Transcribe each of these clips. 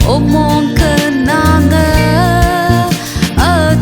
Ôm mong cơn nắng ở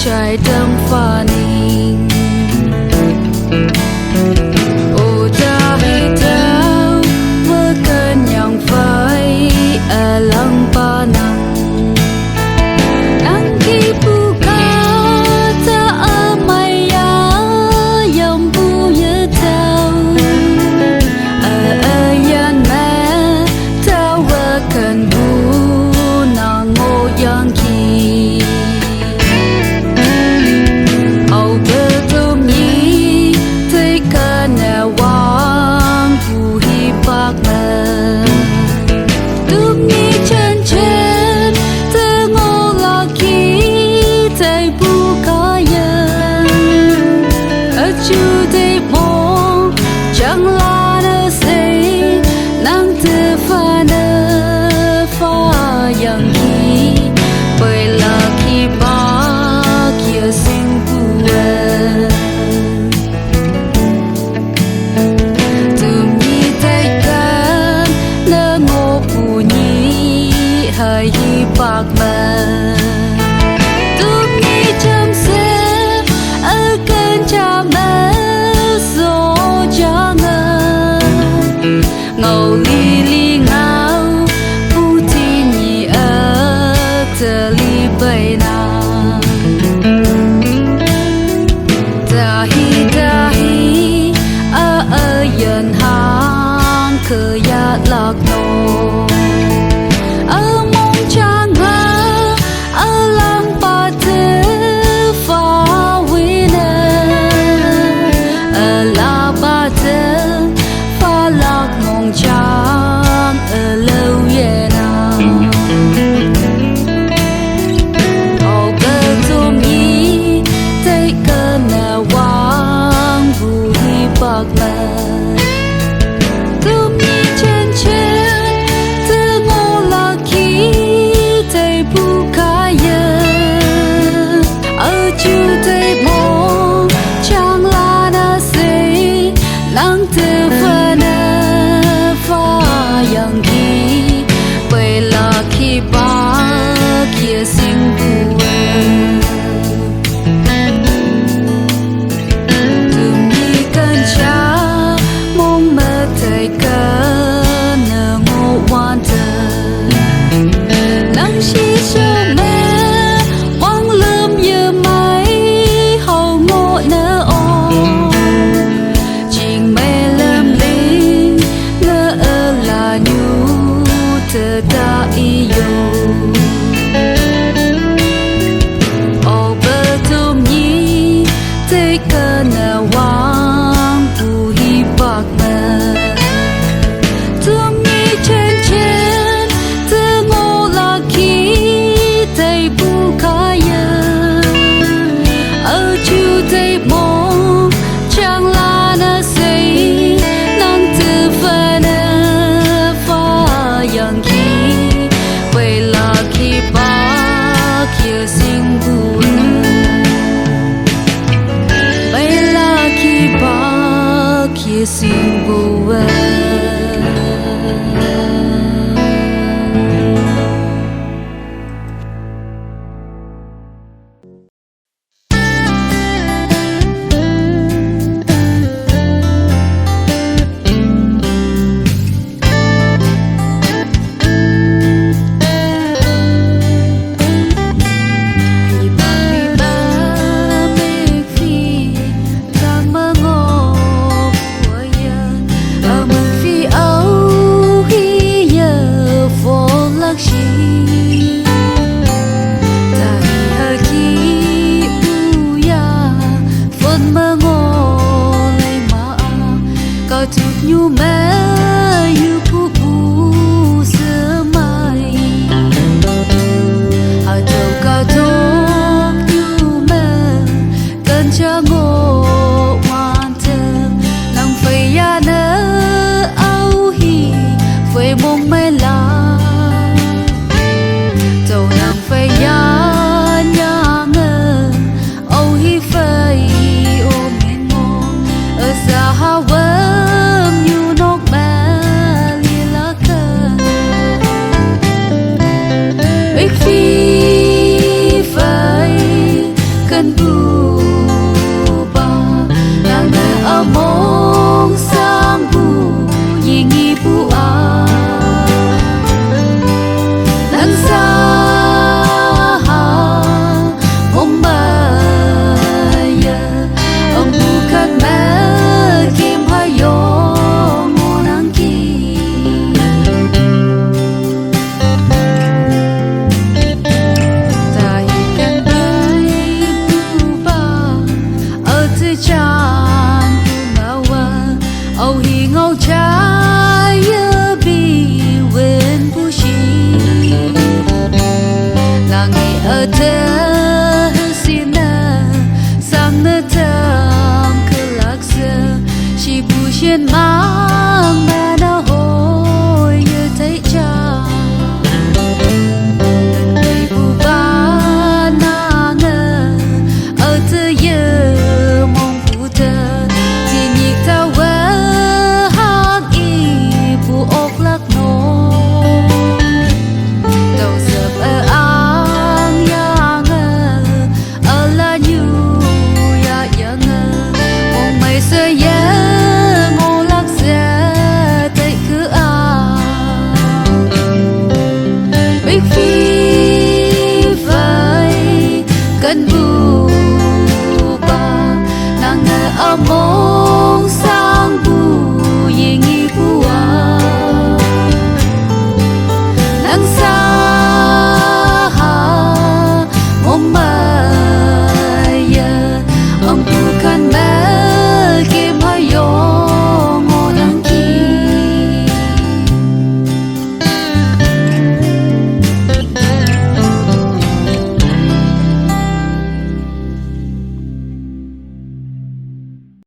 trái đâm pha ninh ô ta hi thao mơ cơn nhang phai ở lăng pa nang nang khi bu ca ta ở mây ya yom bu ye tao ở yan mẹ tao vợ cần bu nàng ngô yang ki au bơ tôm nhi thấy cả nè wang bu hi bạc mẹ tôm nhi chân chân tơ ngô la ki thấy bu ca ya ở chu thấy mong chẳng la nơ say nàng tơ pha nơ pha yang ki bởi là khi ba kia sinh buồn tụm nhi thấy cả nơ ngô bù nhi hay hi bạc mà tụm nhi chăm sẽ ở cơn cha mẹ gió cha ngờ ngầu li li ngao bu thi nhi ở tờ li bay na dahi ở yên hang khờ ya lạc nô ở mong cha ngã ở lăng pa thế pha vi nè ở la ba thế pha lạc mong chang ở lâu ye na au cơ tôm nhi thấy cơ nè wang bu hi bạc mẹ tôm nhi chân chân tơ ngô la ki thấy bu ca ya ở chu thấy mong chẳng la na say nắng tơ pha na pha yang ki vậy là khi ba kia sinh buồn tụm nhi cơn cha mong mơ thấy cơn nở ngô quan thờ nắng chi cho mẹ quăng lơm như máy hầu ngộ nở ô chinh mê lâm linh ngỡ là nhu thơ ta yêu ô bơ tôm nhi thấy cơn nở wang bu hi bạc mẹ tôm nhi chân chân tơ ngô la ki thấy bu ca ya ở chu thấy mong chẳng la na say nắng tơ pha na pha yang ki vậy là khi ba kia sinh buồn vậy là khi ba kia sinh buồn nhu mẹ yêu phụ bu sớm mai ở đâu cao thốt nhu mẹ cần cha ngô hoàn thơ nang phơi ya nơ áo hi phơi mong mẹ la dầu nang phơi ya nhà ngơ áo hi phơi ôm mẹ ngô ở xa hà vơ you know cần bu ba nàng nơi ở mong sang bu nhị nghi bu à nàng xa hôm ba ya ông bu khát mẹ kim hoa yo ngô nàng kỳ tại căn đây bu ba ở dưới tràn bu ngao wa âu hi ngao trái bi quên bu chi là ngày ở đây xin sang nơi thăm cứ lạc giờ chỉ bu trên má